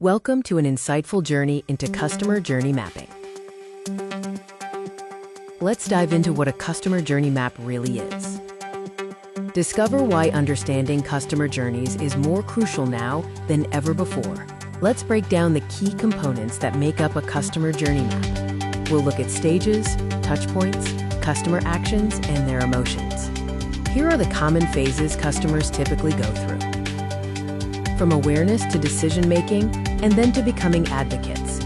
Welcome to an insightful journey into customer journey mapping. Let's dive into what a customer journey map really is. Discover why understanding customer journeys is more crucial now than ever before. Let's break down the key components that make up a customer journey map. We'll look at stages, touch points, customer actions, and their emotions. Here are the common phases customers typically go through. From awareness to decision-making, and then to becoming advocates.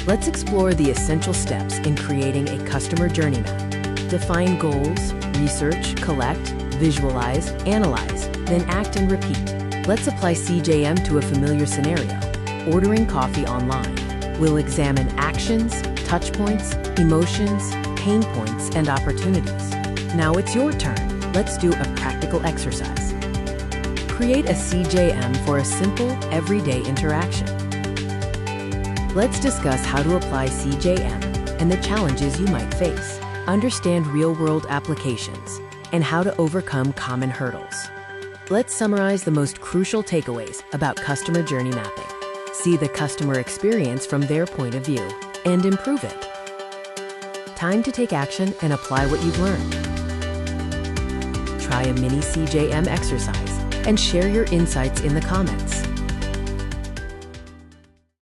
Let's explore the essential steps in creating a customer journey map. Define goals, research, collect, visualize, analyze, then act and repeat. Let's apply CJM to a familiar scenario, ordering coffee online. We'll examine actions, touch points, emotions, pain points, and opportunities. Now it's your turn. Let's do a practical exercise. Create a CJM for a simple, everyday interaction. Let's discuss how to apply CJM and the challenges you might face. Understand real-world applications and how to overcome common hurdles. Let's summarize the most crucial takeaways about customer journey mapping. See the customer experience from their point of view and improve it. Time to take action and apply what you've learned. Try a mini CJM exercise and share your insights in the comments.